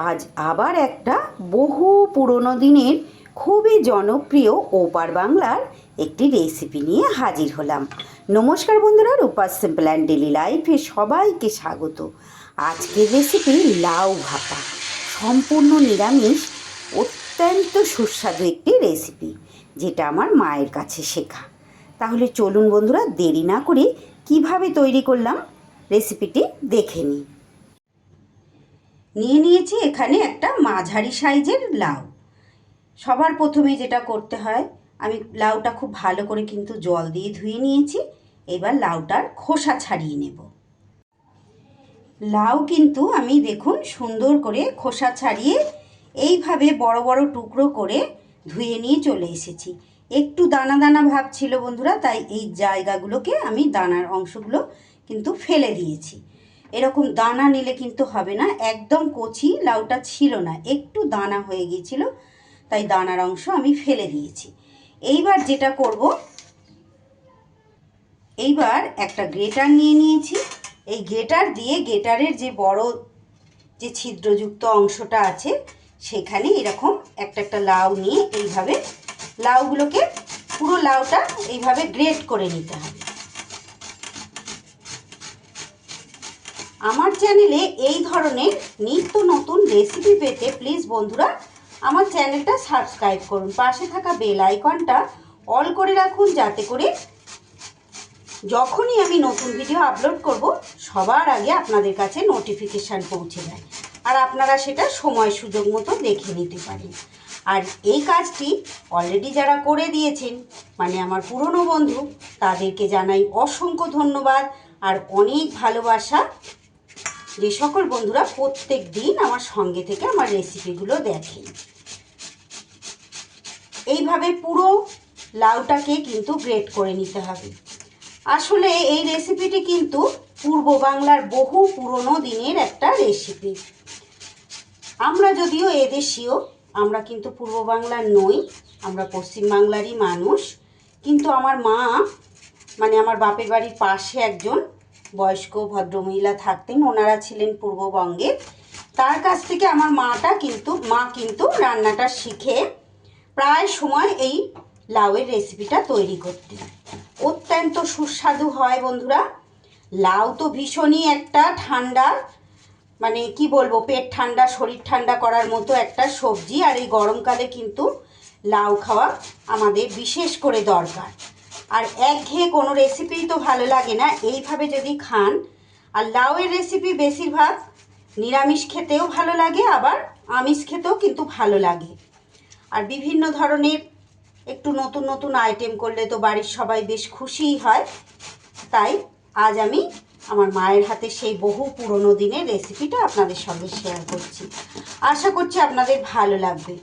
আজ আবার একটা বহু পুরনো দিনের খুবই জনপ্রিয় ওপার বাংলার একটি রেসিপি নিয়ে হাজির হলাম। নমস্কার বন্ধুরা, রূপার সিম্পল অ্যান্ড ডেলি লাইফে সবাইকে স্বাগত। আজকের রেসিপি লাউ ভাপা, সম্পূর্ণ নিরামিষ, অত্যন্ত সুস্বাদু একটি রেসিপি, যেটা আমার মায়ের কাছে শেখা। তাহলে চলুন বন্ধুরা, দেরি না করে কিভাবে তৈরি করলাম রেসিপিটি দেখে নিই। নিয়ে নিয়েছি এখানে একটা মাঝারি সাইজের লাউ। সবার প্রথমে যেটা করতে হয়, আমি লাউটা খুব ভালো করে কিন্তু জল দিয়ে ধুয়ে নিয়েছি। এবার লাউটার খোসা ছাড়িয়ে নেব। লাউ কিন্তু আমি দেখুন সুন্দর করে খোসা ছাড়িয়ে এইভাবে বড় বড় টুকরো করে ধুয়ে নিয়ে চলে এসেছি। একটু দানা দানা ভাব ছিল বন্ধুরা, তাই এই জায়গাগুলোকে আমি দানার অংশগুলো কিন্তু ফেলে দিয়েছি। এরকম দানা নিলে কিন্তু হবে না, একদম কচি লাউটা ছিল না, একটু দানা হয়ে গিয়েছিল, তাই দানার অংশ আমি ফেলে দিয়েছি। এইবার যেটা করব, এইবার একটা গ্রেটার নিয়ে নিয়েছি। এই গ্রেটার দিয়ে গ্রেটারের যে বড় যে ছিদ্রযুক্ত অংশটা আছে, সেখানে এরকম একটা একটা লাউ নিয়ে এইভাবে লাউগুলোকে, পুরো লাউটা এইভাবে গ্রেট করে নিতে হবে। আমার চ্যানেলে এই ধরনের নিত্য নতুন রেসিপি পেতে প্লিজ বন্ধুরা আমার চ্যানেলটা সাবস্ক্রাইব করুন, পাশে থাকা বেল আইকনটা অল করে রাখুন, যাতে করে যখনই আমি নতুন ভিডিও আপলোড করব সবার আগে আপনাদের কাছে নোটিফিকেশান পৌঁছে যায়, আর আপনারা সেটা সময় সুযোগ মতো দেখে নিতে পারেন। আর এই কাজটি অলরেডি যারা করে দিয়েছেন, মানে আমার পুরনো বন্ধু, তাদেরকে জানাই অসংখ্য ধন্যবাদ আর অনেক ভালোবাসা। যে সকল বন্ধুরা প্রত্যেক দিন আমার সঙ্গে থেকে আমার রেসিপিগুলো দেখেন। এইভাবে পুরো লাউটাকে কিন্তু গ্রেট করে নিতে হবে। আসলে এই রেসিপিটি কিন্তু পূর্ব বাংলার বহু পুরনো দিনের একটা রেসিপি। আমরা যদিও এদেশীয়, আমরা কিন্তু পূর্ব বাংলার নই, আমরা পশ্চিম বাংলারই মানুষ। কিন্তু আমার মা, মানে আমার বাপের বাড়ির পাশে একজন বয়স্ক ভদ্রমহিলা থাকতেন, ওনারা ছিলেন পূর্ববঙ্গের। তার কাছ থেকে আমার মা কিন্তু রান্নাটা শিখে প্রায় সময় এই লাউয়ের রেসিপিটা তৈরি করতেন। অত্যন্ত সুস্বাদু হয় বন্ধুরা। লাউ তো ভীষণই একটা ঠান্ডা, মানে কি বলবো, পেট ঠান্ডা শরীর ঠান্ডা করার মতো একটা সবজি। আর এই গরমকালে কিন্তু লাউ খাওয়া আমাদের বিশেষ করে দরকার। আর একঘেয়ে কোনো রেসিপিই তো ভালো লাগে না, এইভাবে যদি খান। আর লাউয়ের রেসিপি বেশিরভাগ নিরামিষ খেতেও ভালো লাগে, আবার আমিষ খেতেও কিন্তু ভালো লাগে। আর বিভিন্ন ধরনের একটু নতুন নতুন আইটেম করলে তো বাড়ির সবাই বেশ খুশিই হয়। তাই আজ আমি আমার মায়ের হাতে সেই বহু পুরনো দিনের রেসিপিটা আপনাদের সঙ্গে শেয়ার করছি। আশা করছি আপনাদের ভালো লাগবে।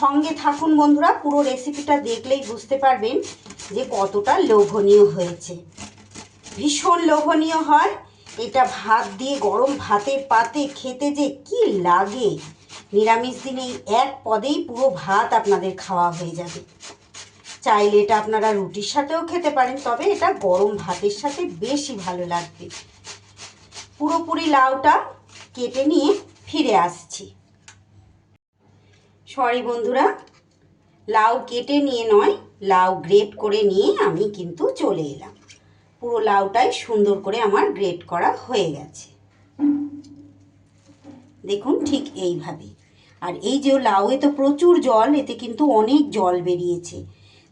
সঙ্গে থাকুন বন্ধুরা, পুরো রেসিপিটা দেখলেই বুঝতে পারবেন যে কতটা লোভনীয় হয়েছে। ভীষণ লোভনীয় হয় এটা। ভাত দিয়ে, গরম ভাতের পাতে খেতে যে কি লাগে! নিরামিষ দিনে এক পদেই পুরো ভাত আপনাদের খাওয়া হয়ে যাবে। চাইলে এটা আপনারা রুটির সাথেও খেতে পারেন, তবে এটা গরম ভাতের সাথে বেশি ভালো লাগবে। পুরোপুরি লাউটা কেটে নিয়ে ফিরে আসছি। সরি বন্ধুরা, লাউ কেটে নিয়ে নয়, লাউ গ্রেট করে নিয়ে আমি কিন্তু চলে এলাম। পুরো লাউটাই সুন্দর করে আমার গ্রেট করা হয়ে গেছে, দেখুন ঠিক এইভাবে। আর এই যে লাউয়ে তো প্রচুর জল, এতে কিন্তু অনেক জল বেরিয়েছে।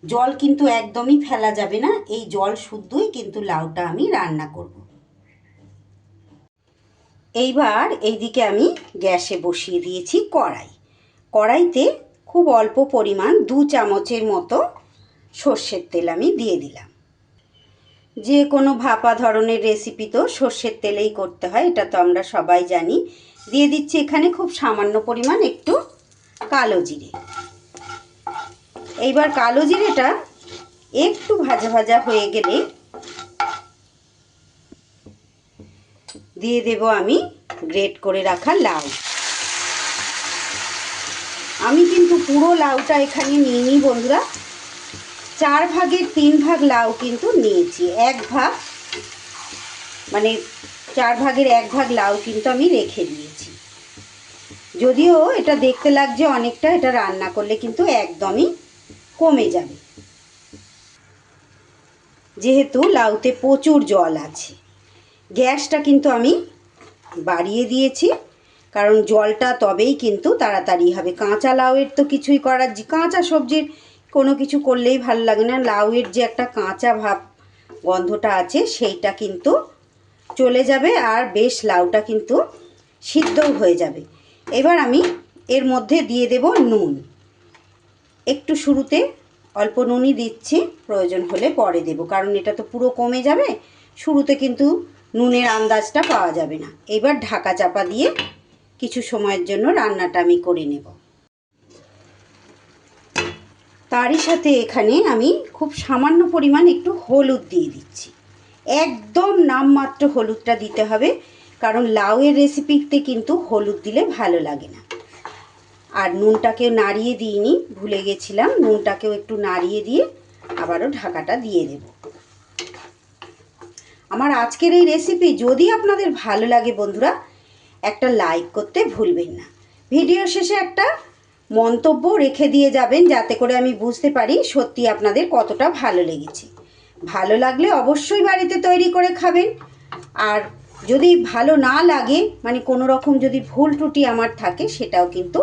জল কিন্তু একদমই ফেলা যাবে না, এই জল শুদ্ধই কিন্তু লাউটা আমি রান্না করব। এইবার এইদিকে আমি গ্যাসে বসিয়ে দিয়েছি কড়াই। কড়াইতে খুব অল্প পরিমাণ 2 চামচের মতো সর্ষের তেল আমি দিয়ে দিলাম। যে কোনো ভাপা ধরনের রেসিপি তো সর্ষের তেলেই করতে হয়, এটা তো আমরা সবাই জানি। দিয়ে দিচ্ছি এখানে খুব সামান্য পরিমাণ একটু কালো জিরে। এইবার কালো জিরেটা একটু ভাজা ভাজা হয়ে গেলে দিয়ে দেব আমি গ্রেট করে রাখা লাউ। আমি কিন্তু পুরো লাউটা এখানে নিইনি বন্ধুরা, 4 ভাগের 3 ভাগ লাউ কিন্তু নিয়েছি। 1 ভাগ, মানে 4 ভাগের 1 ভাগ লাউ কিন্তু আমি রেখে দিয়েছি। যদিও এটা দেখতে লাগছে অনেকটা, এটা রান্না করলে কিন্তু একদমই কমে যাবে, যেহেতু লাউতে প্রচুর জল আছে। গ্যাসটা কিন্তু আমি বাড়িয়ে দিয়েছি, কারণ জলটা তবেই কিন্তু তাড়াতাড়ি হবে। কাঁচা লাউয়ের তো কিছুই করার, কাঁচা সবজির কোনো কিছু করলেই ভালো লাগে না, লাউয়ের যে একটা কাঁচা ভাব গন্ধটা আছে সেইটা কিন্তু চলে যাবে, আর বেশ লাউটা কিন্তু সিদ্ধও হয়ে যাবে। এবার আমি এর মধ্যে দিয়ে দেব নুন। একটু শুরুতে অল্প নুনই দিচ্ছি, প্রয়োজন হলে পরে দেব, কারণ এটা তো পুরো কমে যাবে, শুরুতে কিন্তু নুনের আন্দাজটা পাওয়া যাবে না। এবার ঢাকা চাপা দিয়ে কিছু সময়ের জন্য রান্নাটা আমি করে নেব। তারই সাথে এখানে আমি খুব সামান্য পরিমাণ একটু হলুদ দিয়ে দিচ্ছি, একদম নামমাত্র হলুদটা দিতে হবে, কারণ লাউয়ের রেসিপিতে কিন্তু হলুদ দিলে ভালো লাগে না। আর নুনটাকেও নাড়িয়ে দিইনি, ভুলে গেছিলাম, নুনটাকেও একটু নাড়িয়ে দিয়ে আবারও ঢাকাটা দিয়ে দেব। আমার আজকের এই রেসিপি যদি আপনাদের ভালো লাগে বন্ধুরা, একটা লাইক করতে ভুলবেন না। ভিডিও শেষে একটা মন্তব্য রেখে দিয়ে যাবেন, যাতে করে আমি বুঝতে পারি সত্যি আপনাদের কতটা ভালো লেগেছে। ভালো লাগলে অবশ্যই বাড়িতে তৈরি করে খাবেন, আর যদি ভালো না লাগে, মানে কোনো রকম যদি ভুল ত্রুটি আমার থাকে, সেটাও কিন্তু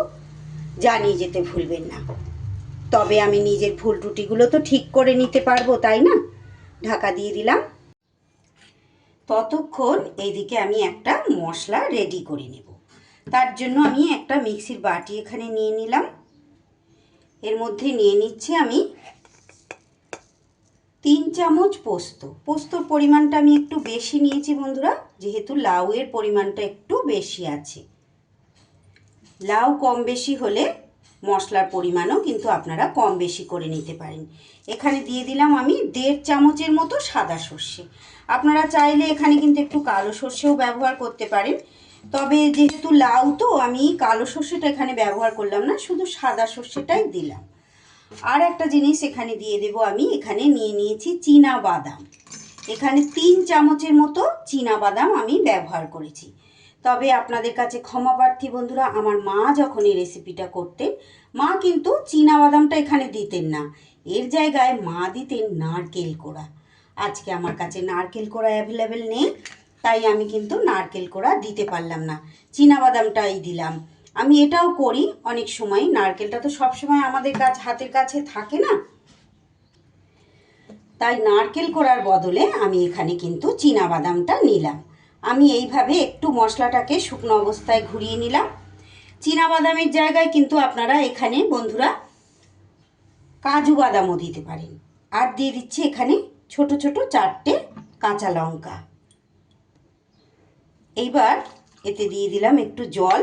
জানিয়ে যেতে ভুলবেন না। তবে আমি নিজের ভুল ত্রুটিগুলো তো ঠিক করে নিতে পারবো, তাই না? ঢাকা দিয়ে দিলাম। ততক্ষণ এইদিকে আমি একটা মশলা রেডি করে নেব। তার জন্য আমি একটা মিক্সির বাটি এখানে নিয়ে নিলাম। এর মধ্যে নিয়ে নিচ্ছি আমি 3 চামচ পোস্ত। পোস্তর পরিমাণটা আমি একটু বেশি নিয়েছি বন্ধুরা, যেহেতু লাউয়ের পরিমাণটা একটু বেশি আছে। লাউ কম বেশি হলে মশলার পরিমাণও কিন্তু আপনারা কম বেশি করে নিতে পারেন। এখানে দিয়ে দিলাম আমি 1.5 চামচের মতো সাদা সর্ষে। আপনারা চাইলে এখানে কিন্তু একটু কালো সর্ষেও ব্যবহার করতে পারেন, তবে যেহেতু লাউ তো আমি কালো সর্ষেটা এখানে ব্যবহার করলাম না, শুধু সাদা সর্ষেটাই দিলাম। আর একটা জিনিস এখানে দিয়ে দেব আমি, এখানে নিয়ে নিয়েছি চীনা বাদাম। এখানে 3 চামচের মতো চীনা বাদাম আমি ব্যবহার করেছি। তবে আপনাদের কাছে ক্ষমা প্রার্থী বন্ধুরা, আমার মা যখন এই রেসিপিটা করতেন, মা কিন্তু চীনা বাদামটা এখানে দিতেন না, এর জায়গায় মা দিতেন নারকেল কোড়া। আজকে আমার কাছে নারকেল কোড়া অ্যাভেলেবেল নেই, তাই আমি কিন্তু নারকেল কোড়া দিতে পারলাম না, চীনা বাদামটাই দিলাম। আমি এটাও করি অনেক সময়, নারকেলটা তো সব সময় আমাদের হাতের কাছে থাকে না, তাই নারকেল কোড়ার বদলে আমি এখানে কিন্তু চীনা বাদামটা নিলাম। আমি এইভাবে একটু মশলাটাকে শুকনো অবস্থায় ঘুরিয়ে নিলাম। চীনা বাদামের জায়গায় কিন্তু আপনারা এখানে বন্ধুরা কাজু বাদামও দিতে পারেন। আর দিয়ে দিচ্ছি এখানে ছোট ছোট 4টে কাঁচা লঙ্কা। এইবার এতে দিয়ে দিলাম একটু জল।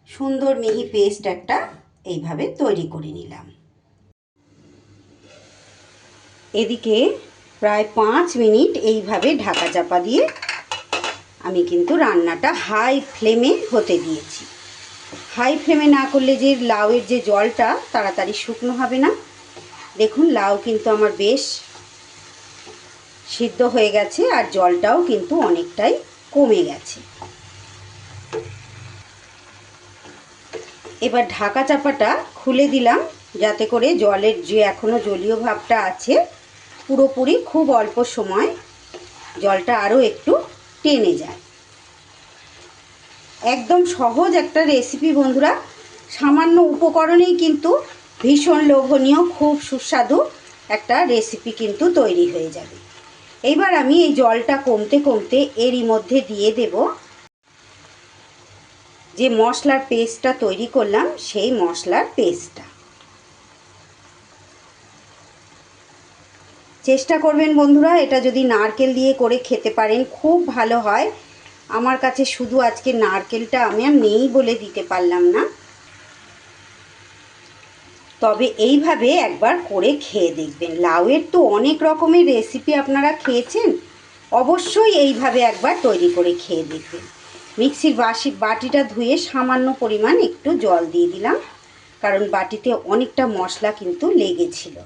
সুন্দর মিহি পেস্ট একটা এইভাবে তৈরি করে নিলাম। এদিকে প্রায় 5 মিনিট এইভাবে ঢাকা চাপা দিয়ে আমি কিন্তু রান্নাটা হাই ফ্লেমে হতে দিয়েছি। হাই ফ্লেমে না করলে যে লাউয়ের যে জলটা তাড়াতাড়ি শুকনো হবে না। দেখুন লাউ কিন্তু আমার বেশ সিদ্ধ হয়ে গেছে, আর জলটাও কিন্তু অনেকটাই কমে গেছে। এবার ঢাকা চাপাটা খুলে দিলাম, যাতে করে জলের যে এখনো জলীয় ভাবটা আছে পুরোপুরি খুব অল্প সময় জলটা আরও একটু টেনে যায়। একদম সহজ একটা রেসিপি বন্ধুরা, সামান্য উপকরণেই কিন্তু ভীষণ লোভনীয়, খুব সুস্বাদু একটা রেসিপি কিন্তু তৈরি হয়ে যাবে। এইবার আমি এই জলটা কমতে কমতে এরই মধ্যে দিয়ে দেব যে মশলার পেস্টটা তৈরি করলাম, সেই মশলার পেস্টটা। চেষ্টা করবেন বন্ধুরা, এটা যদি নারকেল দিয়ে করে খেতে পারেন খুব ভালো হয়। আমার কাছে শুধু আজকে নারকেলটা আমি আর নেই বলে দিতে পারলাম না, তবে এইভাবে একবার করে খেয়ে দেখবেন। লাউয়ের তো অনেক রকমের রেসিপি আপনারা খেয়েছেন, অবশ্যই এইভাবে একবার তৈরি করে খেয়ে দেখবেন। মিক্সির বাটিটা ধুয়ে সামান্য পরিমাণ একটু জল দিয়ে দিলাম, কারণ বাটিতে অনেকটা মশলা কিন্তু লেগেছিল।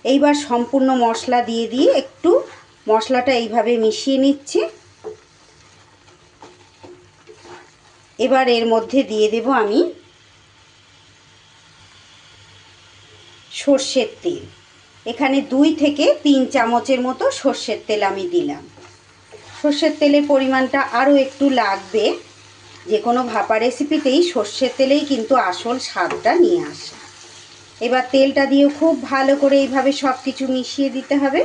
এইবার সম্পূর্ণ মশলা দিয়ে একটু মশলাটা এইভাবে মিশিয়ে নিচ্ছি। এবার এর মধ্যে দিয়ে দেব আমি সর্ষের তেল। এখানে 2 থেকে 3 চামচের মতো সর্ষের তেল আমি দিলাম। সর্ষের তেলের পরিমাণটা আরও একটু লাগবে। যে কোনো ভাপা রেসিপিতেই সর্ষের তেলেই কিন্তু আসল স্বাদটা নিয়ে আসে। এবার তেলটা দিয়েও খুব ভালো করে এইভাবে সব কিছু মিশিয়ে দিতে হবে।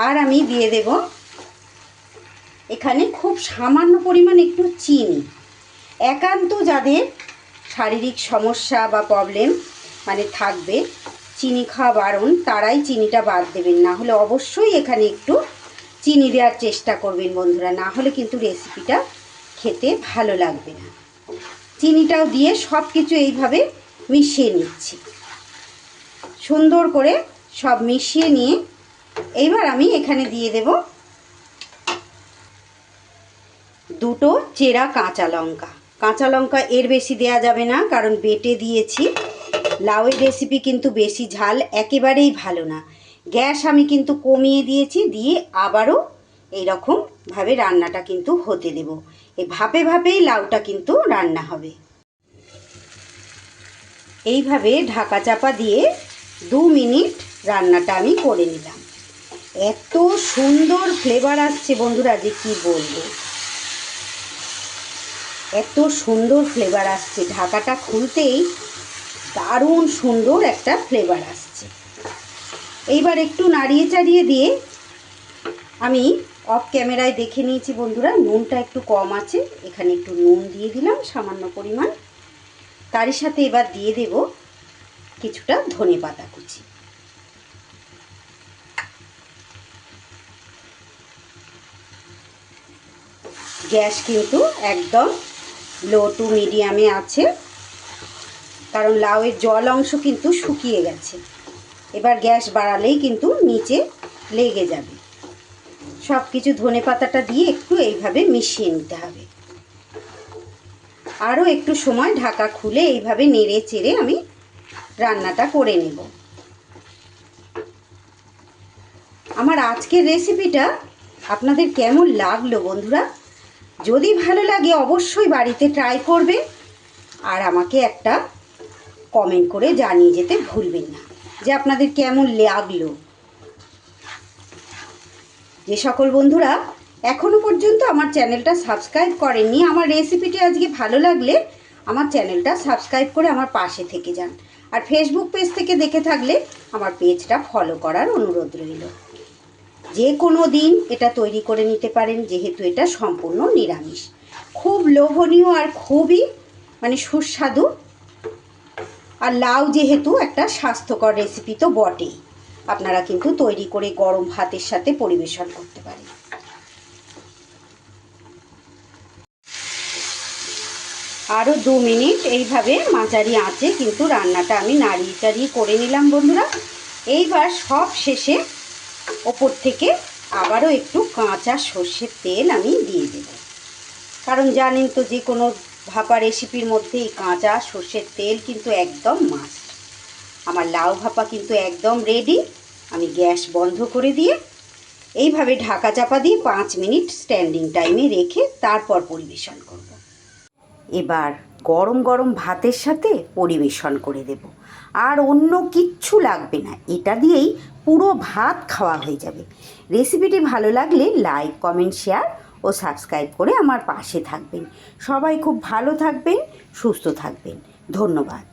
আর আমি দিয়ে দেব এখানে খুব সামান্য পরিমাণ একটু চিনি। একান্ত যাদের শারীরিক সমস্যা বা প্রবলেম থাকবে, চিনি খাওয়া বারণ, তারাই চিনিটা বাদ দেবেন। না হলে অবশ্যই এখানে একটু চিনি দেওয়ার চেষ্টা করবেন বন্ধুরা, না হলে কিন্তু রেসিপিটা খেতে ভালো লাগবে না। চিনিটাও দিয়ে সব কিছু এইভাবে মিশিয়ে নিচ্ছি। সুন্দর করে সব মিশিয়ে নিয়ে এইবার আমি এখানে দিয়ে দেব 2টো চেরা কাঁচা লঙ্কা। কাঁচা লঙ্কা এর বেশি দেয়া যাবে না, কারণ বেটে দিয়েছি। লাউয়ের রেসিপি কিন্তু বেশি ঝাল একেবারেই ভালো না। গ্যাস আমি কিন্তু কমিয়ে দিয়েছি, দিয়ে আবারও এইরকমভাবে রান্নাটা কিন্তু হতে দেব। এই ভাপে ভাপেই লাউটা কিন্তু রান্না হবে। এইভাবে ঢাকা চাপা দিয়ে 2 মিনিট রান্নাটা আমি করে নিলাম। এত সুন্দর ফ্লেভার আসছে বন্ধুরা যে কি বলবো, এত সুন্দর ফ্লেভার আসছে। ঢাকাটা খুলতেই দারুণ সুন্দর একটা ফ্লেভার আসছে। এইবার একটু নাড়িয়ে চাড়িয়ে দিয়ে আমি অফ ক্যামেরায় দেখে নিয়েছি বন্ধুরা, নুনটা একটু কম আছে। এখানে একটু নুন দিয়ে দিলাম সামান্য পরিমাণ। তারই সাথে এবার দিয়ে দেব কিছুটা ধনেপাতা কুচি। গ্যাস কিন্তু একদম লো টু মিডিয়ামে আছে, কারণ লাউয়ের জল অংশ কিন্তু শুকিয়ে গেছে। এবার গ্যাস বাড়ালেই কিন্তু নিচে লেগে যাবে। সব কিছু ধনেপাতাটা দিয়ে একটু এইভাবে মিশিয়ে নিতে হবে। আরও একটু সময় ঢাকা খুলে এইভাবে নেড়ে চেড়ে আমি রান্নাটা করে নেব। আমার আজকের রেসিপিটা আপনাদের কেমন লাগলো বন্ধুরা? যদি ভালো লাগে অবশ্যই বাড়িতে ট্রাই করবে, আর আমাকে একটা কমেন্ট করে জানিয়ে যেতে ভুলবেন না যে আপনাদের কেমন লাগলো। যে সকল বন্ধুরা এখনও পর্যন্ত আমার চ্যানেলটা সাবস্ক্রাইব করেননি, আমার রেসিপিটি আজকে ভালো লাগলে আমার চ্যানেলটা সাবস্ক্রাইব করে আমার পাশে থেকে যান। আর ফেসবুক পেজ থেকে দেখে থাকলে আমার পেজটা ফলো করার অনুরোধ রইল। যে কোনো দিন এটা তৈরি করে নিতে পারেন, যেহেতু এটা সম্পূর্ণ নিরামিষ। খুব লোভনীয় আর খুবই সুস্বাদু। আর লাউ যেহেতু একটা স্বাস্থ্যকর রেসিপি তো বটেই, আপনারা কিন্তু তৈরি করে গরম ভাতের সাথে পরিবেশন করতে পারেন। আরও 2 মিনিট এইভাবে মাঝারি আঁচে কিন্তু রান্নাটা আমি নাড়িয়ে চাড়িয়ে করে নিলাম বন্ধুরা। এইবার সব শেষে ওপর থেকে আবারও একটু কাঁচা সর্ষের তেল আমি দিয়ে দেব, কারণ জানেন তো যে কোনো ভাপা রেসিপির মধ্যে এই কাঁচা সর্ষের তেল কিন্তু একদম মাস্ট। আমার লাউ ভাপা কিন্তু একদম রেডি। আমি গ্যাস বন্ধ করে দিয়ে এইভাবে ঢাকা চাপা দিয়ে 5 মিনিট স্ট্যান্ডিং টাইমে রেখে তারপর পরিবেশন করব। এবার গরম গরম ভাতের সাথে পরিবেশন করে দেব। আর অন্য কিচ্ছু লাগবে না, এটা দিয়েই পুরো ভাত খাওয়া হয়ে যাবে। রেসিপিটি ভালো লাগলে লাইক, কমেন্ট, শেয়ার ও সাবস্ক্রাইব করে আমার পাশে থাকবেন। সবাই খুব ভালো থাকবেন, সুস্থ থাকবেন। ধন্যবাদ।